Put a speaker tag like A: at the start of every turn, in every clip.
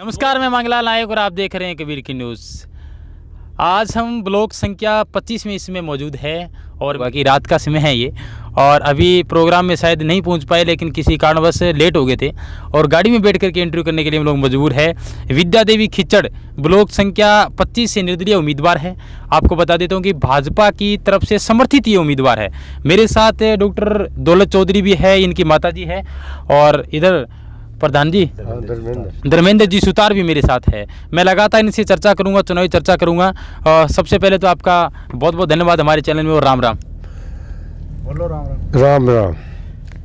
A: नमस्कार, मैं मंगलाल नायक और आप देख रहे हैं कबीर की न्यूज़। आज हम ब्लॉक संख्या 25 में इसमें मौजूद है और बाकी रात का समय है ये, और अभी प्रोग्राम में शायद नहीं पहुंच पाए, लेकिन किसी कारणवश लेट हो गए थे और गाड़ी में बैठ करके इंटरव्यू करने के लिए हम लोग मजबूर है। विद्या देवी खिचड़ ब्लॉक संख्या 25 से निर्दलीय उम्मीदवार है। आपको बता देता हूँ कि भाजपा की तरफ से समर्थित ये उम्मीदवार है। मेरे साथ डॉक्टर दौलत चौधरी भी है, इनकी माता जी है, और इधर प्रधान जी धर्मेंद्र जी सुतार भी मेरे साथ है। मैं लगातार इनसे चर्चा करूंगा, चुनावी चर्चा करूंगा। सबसे पहले तो आपका बहुत बहुत धन्यवाद हमारे चैनल में, और राम राम।
B: बोलो राम राम। राम राम।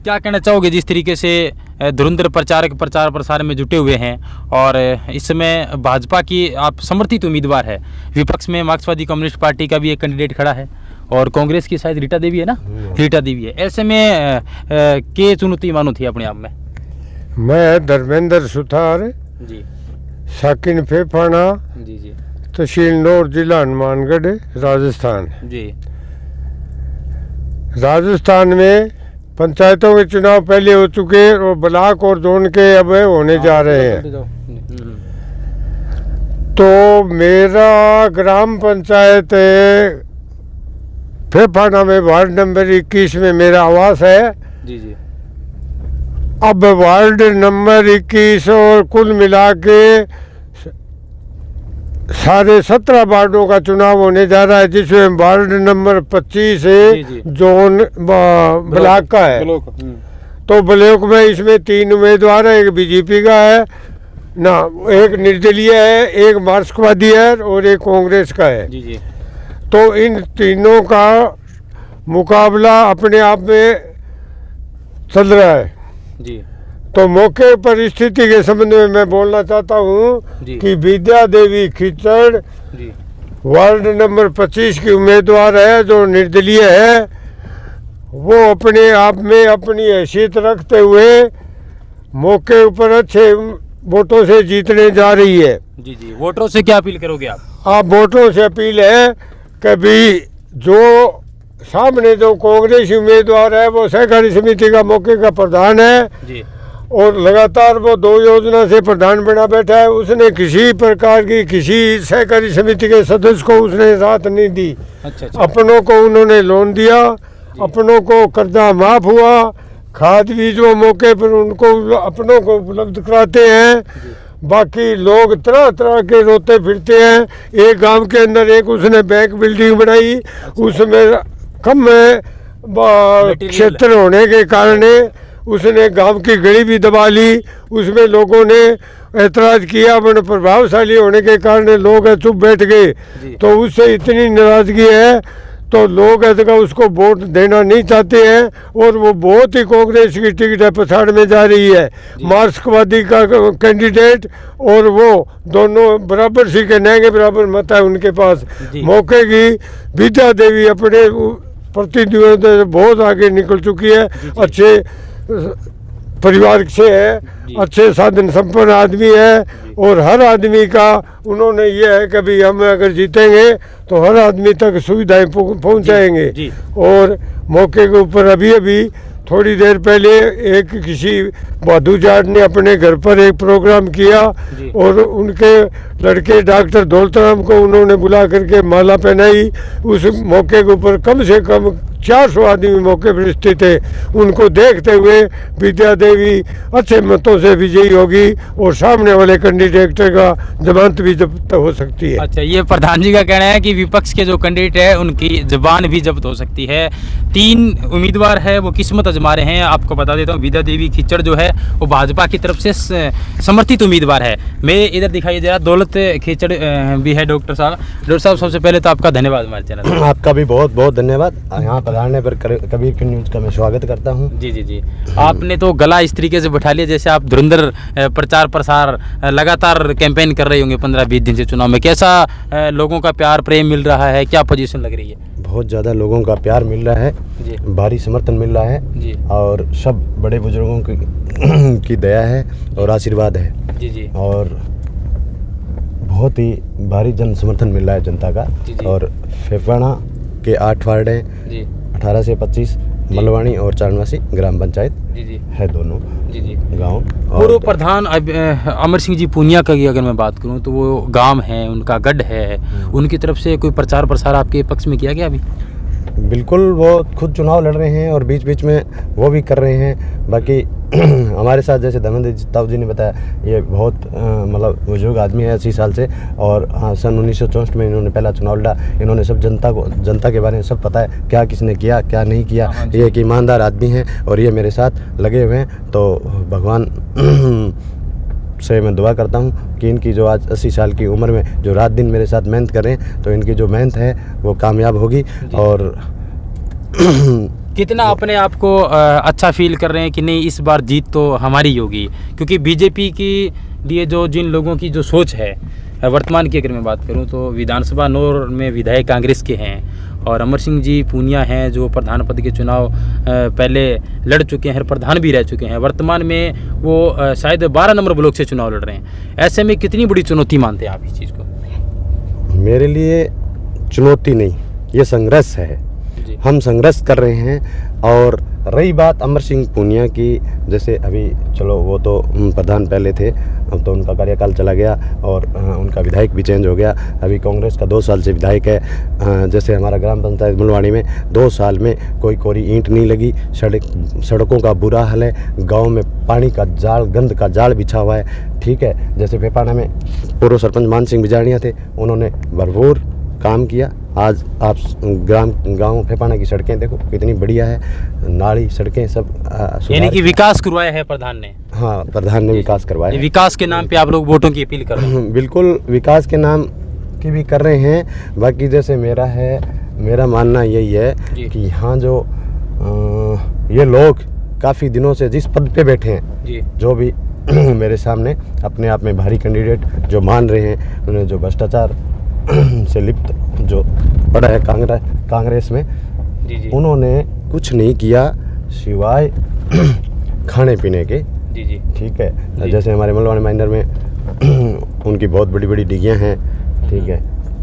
A: क्या कहना चाहोगे जिस तरीके से धुरंधर प्रचारक प्रचार प्रसार में जुटे हुए हैं, और इस समय भाजपा की आप समर्थित उम्मीदवार है, विपक्ष में मार्क्सवादी कम्युनिस्ट पार्टी का भी एक कैंडिडेट खड़ा है, और कांग्रेस की शायद रीटा देवी है ना, रीटा देवी है। ऐसे में के चुनौती मानो थी अपने आप में?
B: मैं धर्मेंद्र सुतार
A: जी,
B: साकिन फेफाना,
A: जी जी
B: तहसील नौर, जिला हनुमानगढ़, राजस्थान।
A: जी।
B: राजस्थान में पंचायतों के चुनाव पहले हो चुके और ब्लॉक और जोन के अब होने जा रहे हैं। तो मेरा ग्राम पंचायत फेफाना में वार्ड नंबर 21 में मेरा आवास है।
A: जी जी।
B: अब वार्ड नंबर 21 और कुल मिला के सारे 17 वार्डों का चुनाव होने जा रहा है, जिसमें वार्ड नंबर 25 जोन ब्लॉक का है। तो ब्लॉक में इसमें 3 उम्मीदवार हैं, एक बीजेपी का है ना, एक निर्दलीय है, एक मार्क्सवादी है और एक कांग्रेस का है।
A: जी जी।
B: तो इन तीनों का मुकाबला अपने आप में चल रहा है।
A: जी।
B: तो मौके पर स्थिति के संबंध में मैं बोलना चाहता हूँ कि विद्या देवी खिचड़ वार्ड नंबर 25 की उम्मीदवार है, जो निर्दलीय है। वो अपने आप में अपनी हैसियत रखते हुए मौके ऊपर अच्छे वोटों से जीतने जा रही है।
A: जी जी। वोटरों से क्या अपील करोगे आप?
B: वोटरों से अपील है कि भी जो सामने जो कांग्रेस उम्मीदवार है वो सहकारी समिति का मौके का प्रधान है
A: जी,
B: और लगातार वो 2 योजना से प्रधान बना बैठा है। उसने किसी प्रकार की किसी सहकारी समिति के सदस्य को उसने राहत नहीं दी।
A: अच्छा।
B: अपनों को उन्होंने लोन दिया, अपनों को कर्जा माफ हुआ, खाद बीज वो मौके पर उनको अपनों को उपलब्ध कराते हैं। बाकी लोग तरह तरह के रोते फिरते हैं। एक गांव के अंदर एक उसने बैंक बिल्डिंग बनाई, उसमें कम क्षेत्र होने के कारण उसने गांव की गली भी दबा ली। उसमें लोगों ने ऐतराज़ किया, बड़े प्रभावशाली होने के कारण लोग चुप बैठ गए। तो उससे इतनी नाराज़गी है तो लोग उसको वोट देना नहीं चाहते हैं, और वो बहुत ही कांग्रेस की टिकट है पछाड़ में जा रही है। मार्क्सवादी का कैंडिडेट और वो दोनों बराबर सी के नएंगे बराबर मत है उनके पास। मौके की विद्या देवी अपने प्रतिनिधियों से बहुत आगे निकल चुकी है, अच्छे परिवार से है, अच्छे साधन संपन्न आदमी है, और हर आदमी का उन्होंने ये है कि भाई हम अगर जीतेंगे तो हर आदमी तक सुविधाएं पहुंचाएंगे। और मौके के ऊपर अभी थोड़ी देर पहले एक किसी बहादुर जाट ने अपने घर पर एक प्रोग्राम किया, और उनके लड़के डॉक्टर दौलतराम को उन्होंने बुला करके माला पहनाई। उस मौके के ऊपर कम से कम 400 आदमी मौके पर स्थित थे। उनको देखते हुए विद्या देवी अच्छे मतों से विजयी होगी, और सामने वाले कैंडिडेट का जमानत भी जब्त हो सकती है।
A: अच्छा, ये प्रधान जी का कहना है कि विपक्ष के जो कैंडिडेट है उनकी जबान भी जब्त हो सकती है। 3 उम्मीदवार है वो किस्मत आजमा रहे हैं। आपको बता देता हूँ, विद्या देवी खिचड़ जो है वो भाजपा की तरफ से समर्थित उम्मीदवार है। मैं इधर दिखाई दे रहा दौलत खिचड़ भी है। डॉक्टर साहब सबसे पहले तो आपका धन्यवाद हमारे चैनल।
C: आपका भी बहुत बहुत धन्यवाद। यहाँ पधारने पर कबीर की न्यूज़ का मैं स्वागत करता हूँ।
A: जी जी जी। आपने तो गला इस तरीके से बैठा लिया जैसे आप धुरंधर प्रचार प्रसार लगातार कैंपेन कर रहे होंगे 15-20 दिन से चुनाव में। कैसा लोगों का प्यार प्रेम मिल रहा है, क्या पोजीशन लग रही है?
C: बहुत ज़्यादा लोगों का प्यार मिल रहा है जी, भारी समर्थन मिल रहा है जी, और सब बड़े बुजुर्गों की दया है और आशीर्वाद है जी जी, और बहुत ही भारी जन समर्थन मिल रहा है जनता का जी जी। और फेफाना के 8 वार्ड हैं जी, 18 से 25 मलवाणी और चारणवासी ग्राम पंचायत जी जी है दोनों।
A: जी जी
C: गांव।
A: पूर्व प्रधान अमर सिंह जी पूनिया का अगर मैं बात करूं तो वो गांव है, उनका गढ़ है, उनकी तरफ से कोई प्रचार प्रसार आपके पक्ष में किया गया अभी?
C: बिल्कुल, वो खुद चुनाव लड़ रहे हैं और बीच बीच में वो भी कर रहे हैं। बाकी हमारे साथ जैसे धर्मेंद्र ताऊ जी ने बताया, ये बहुत मतलब बुजुर्ग आदमी है 80 साल से, और सन 1964 में इन्होंने पहला चुनाव लड़ा। इन्होंने सब जनता के बारे में सब पता है, क्या किसने किया क्या नहीं किया। ये एक ईमानदार आदमी हैं और ये मेरे साथ लगे हुए हैं। तो भगवान से मैं दुआ करता हूँ कि इनकी जो आज 80 साल की उम्र में जो रात दिन मेरे साथ मेहनत कर रहे हैं, तो इनकी जो मेहनत है वो कामयाब होगी। और
A: कितना अपने आप को अच्छा फील कर रहे हैं कि नहीं इस बार जीत तो हमारी होगी? क्योंकि बीजेपी की लिए जो जिन लोगों की जो सोच है वर्तमान की अगर मैं बात करूं तो विधानसभा नौर में विधायक कांग्रेस के हैं और अमर सिंह जी पूनिया हैं जो प्रधान पद के चुनाव पहले लड़ चुके हैं, प्रधान भी रह चुके हैं। वर्तमान में वो शायद 12 नंबर ब्लॉक से चुनाव लड़ रहे हैं। ऐसे में कितनी बड़ी चुनौती मानते हैं आप इस चीज़ को?
C: मेरे लिए चुनौती नहीं, ये संघर्ष है। हम संघर्ष कर रहे हैं। और रही बात अमर सिंह पूनिया की, जैसे अभी चलो वो तो प्रधान पहले थे, अब तो उनका कार्यकाल चला गया और उनका विधायक भी चेंज हो गया। अभी कांग्रेस का 2 साल से विधायक है। जैसे हमारा ग्राम पंचायत मुलवाड़ी में 2 साल में कोई कोरी ईंट नहीं लगी। सड़कों का बुरा हाल है। गांव में पानी का जाल, गंद का जाल बिछा हुआ है। ठीक है, जैसे फेपाना में पूर्व सरपंच मान सिंह बिजाड़िया थे, उन्होंने भरपूर काम किया। आज आप गांव फेपाना की सड़कें देखो कितनी बढ़िया है, नाली सड़कें सब
A: यानी कि विकास करवाया है प्रधान ने।
C: हाँ, प्रधान ने विकास करवाया।
A: विकास के नाम पे आप लोग वोटों की अपील कर रहे हैं?
C: बिल्कुल, विकास के नाम की भी कर रहे हैं। बाकी जैसे मेरा मानना यही है कि यहाँ जो ये लोग काफ़ी दिनों से जिस पद पे बैठे हैं, जो भी मेरे सामने अपने आप में भारी कैंडिडेट जो मान रहे हैं, उन्हें जो भ्रष्टाचार से लिप्त जो पड़ा है कांग्रेस में, उन्होंने कुछ नहीं किया सिवाय खाने पीने के। ठीक है, जैसे हमारे मलवानी माइनर में उनकी बहुत बड़ी बड़ी डिगियाँ हैं। ठीक है,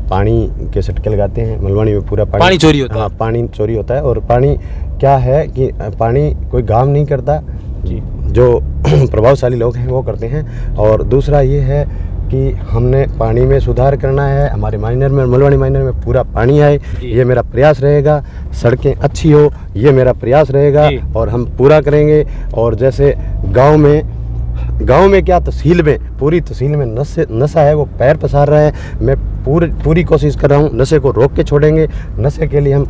C: पानी के सटके लगाते हैं। मलवानी में पूरा पानी
A: चोरी होता है।
C: हाँ, पानी चोरी होता है। और पानी क्या है कि पानी कोई काम नहीं करता, जो प्रभावशाली लोग हैं वो करते हैं। और दूसरा ये है कि हमने पानी में सुधार करना है। हमारे माइनर में, मलवानी माइनर में पूरा पानी आए, ये मेरा प्रयास रहेगा। सड़कें अच्छी हो, ये मेरा प्रयास रहेगा और हम पूरा करेंगे। और जैसे गांव में क्या, तहसील में, पूरी तहसील में नशा है, वो पैर पसार रहा है। मैं पूरी कोशिश कर रहा हूँ, नशे को रोक के छोड़ेंगे। नशे के लिए हम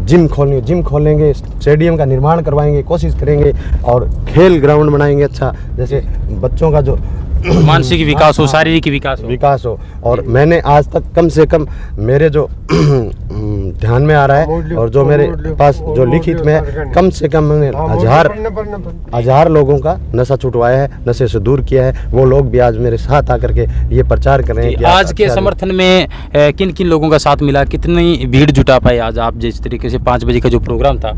C: जिम खोलेंगे, स्टेडियम का निर्माण करवाएंगे, कोशिश करेंगे। और खेल ग्राउंड बनाएंगे अच्छा, जैसे बच्चों का जो
A: मानसिक विकास हो, शारीरिक विकास हो। और मैंने आज तक कम से कम मेरे जो ध्यान में आ रहा है और जो मेरे पास जो लिखित में है, कम से कम मैंने हजार लोगों का नशा छुटवाया है, नशे से दूर किया है। वो लोग भी आज मेरे साथ आकर के ये प्रचार कर रहे हैं। आज के समर्थन में किन किन लोगों का साथ मिला, कितनी भीड़ जुटा पाए आज आप? जिस तरीके से 5 बजे का जो प्रोग्राम था,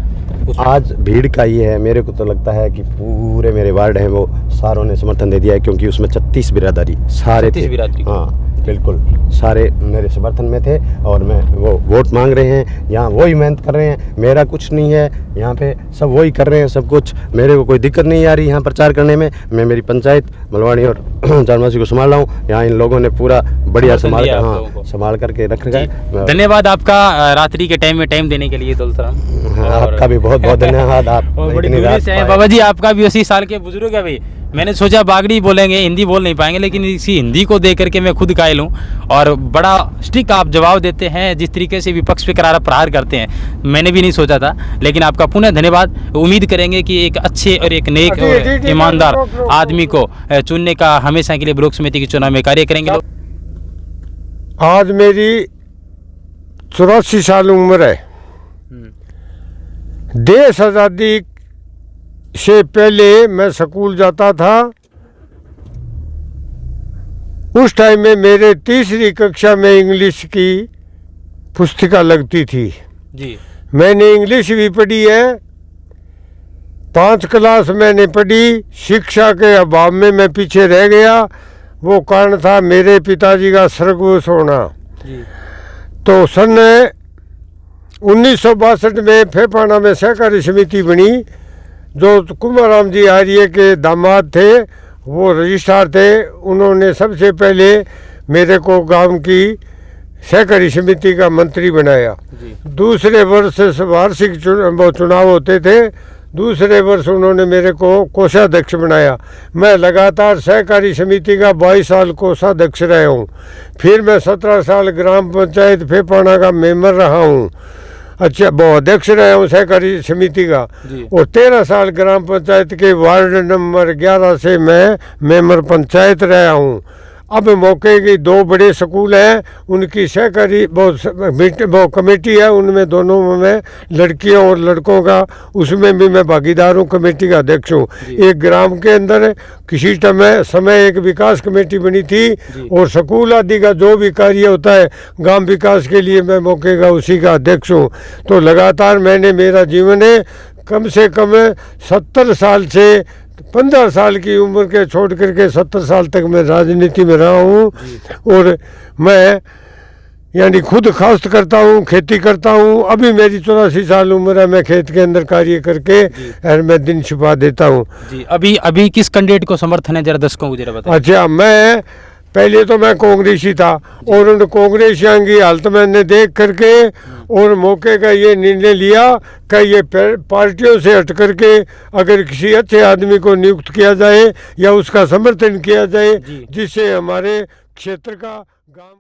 C: आज भीड़ का ये है, मेरे को तो लगता है कि पूरे मेरे वार्ड हैं वो सारों ने समर्थन दे दिया है, क्योंकि उसमें 36 बिरादरी सारे थे। हाँ बिल्कुल, सारे मेरे समर्थन में थे और वो वोट मांग रहे हैं। यहाँ वही मेहनत कर रहे हैं, मेरा कुछ नहीं है, यहाँ पे सब वही कर रहे हैं सब कुछ। मेरे को कोई दिक्कत नहीं आ रही यहाँ प्रचार करने में। मैं मेरी पंचायत मलवाड़ी और चारमासी को संभाल रहा हूँ। यहाँ इन लोगों ने पूरा बढ़िया संभाल करके रख रखा है।
A: धन्यवाद आपका रात्रि के टाइम में टाइम देने के लिए दौलत राम।
C: आपका भी बहुत बहुत धन्यवाद। आप
A: बाबा जी, आपका भी 80 साल के बुजुर्ग है भाई। मैंने सोचा बागड़ी बोलेंगे, हिंदी बोल नहीं पाएंगे, लेकिन इसी हिंदी को देख करके मैं खुद कायल हूँ। और बड़ा स्ट्रिक्ट आप जवाब देते हैं, जिस तरीके से विपक्ष पे करारा प्रहार करते हैं, मैंने भी नहीं सोचा था। लेकिन आपका पुनः धन्यवाद। उम्मीद करेंगे कि एक अच्छे और एक नेक और ईमानदार आदमी को चुनने का हमेशा के लिए ब्लॉक समिति के चुनाव में कार्य करेंगे।
B: आज मेरी 84 साल उम्र है। देश आज़ादी से पहले मैं स्कूल जाता था। उस टाइम में मेरे 3री कक्षा में इंग्लिश की पुस्तिका लगती थी
A: जी।
B: मैंने इंग्लिश भी पढ़ी है। 5 क्लास मैंने पढ़ी। शिक्षा के अभाव में मैं पीछे रह गया। वो कारण था मेरे पिताजी का स्वर्गवास होना। तो सन 1962 में फेपाना में सहकारी समिति बनी, जो कुमाराम जी आर्य के दामाद थे, वो रजिस्ट्रार थे, उन्होंने सबसे पहले मेरे को गांव की सहकारी समिति का मंत्री बनाया। दूसरे वर्ष वार्षिक चुनाव होते थे, दूसरे वर्ष उन्होंने मेरे को कोषाध्यक्ष बनाया। मैं लगातार सहकारी समिति का 22 साल कोषाध्यक्ष रहा हूँ। फिर मैं 17 साल ग्राम पंचायत फेपाना का मेंबर रहा हूँ, अच्छा वो अध्यक्ष रहा हूँ सहकारी समिति का, और 13 साल ग्राम पंचायत के वार्ड नंबर 11 से मैं मेंबर पंचायत रहा हूँ। अब मौके की 2 बड़े स्कूल हैं, उनकी सहकारी वो कमेटी है, उनमें दोनों में लड़कियों और लड़कों का, उसमें भी मैं भागीदार हूँ, कमेटी का अध्यक्ष हूँ। एक ग्राम के अंदर किसी समय एक विकास कमेटी बनी थी, और स्कूल आदि का जो भी कार्य होता है ग्राम विकास के लिए मैं मौके का उसी का अध्यक्ष हूँ। तो लगातार मैंने, मेरा जीवन है कम से कम 70 साल से 15 साल की उम्र के छोड़ करके 70 साल तक मैं राजनीति में रहा हूँ। और मैं यानी खुद काश्त करता हूँ, खेती करता हूँ। अभी मेरी 84 साल उम्र है, मैं खेत के अंदर कार्य करके और मैं दिन छिपा देता हूँ।
A: अभी किस कैंडिडेट को समर्थन है, जरा दर्शकों को जरा बताएं।
B: अच्छा, मैं पहले तो मैं कांग्रेसी था, और उन कांग्रेसियों की हालत मैंने देख करके और मौके का ये निर्णय लिया कि ये पार्टियों से हट करके अगर किसी अच्छे आदमी को नियुक्त किया जाए या उसका समर्थन किया जाए, जिससे हमारे क्षेत्र का गांव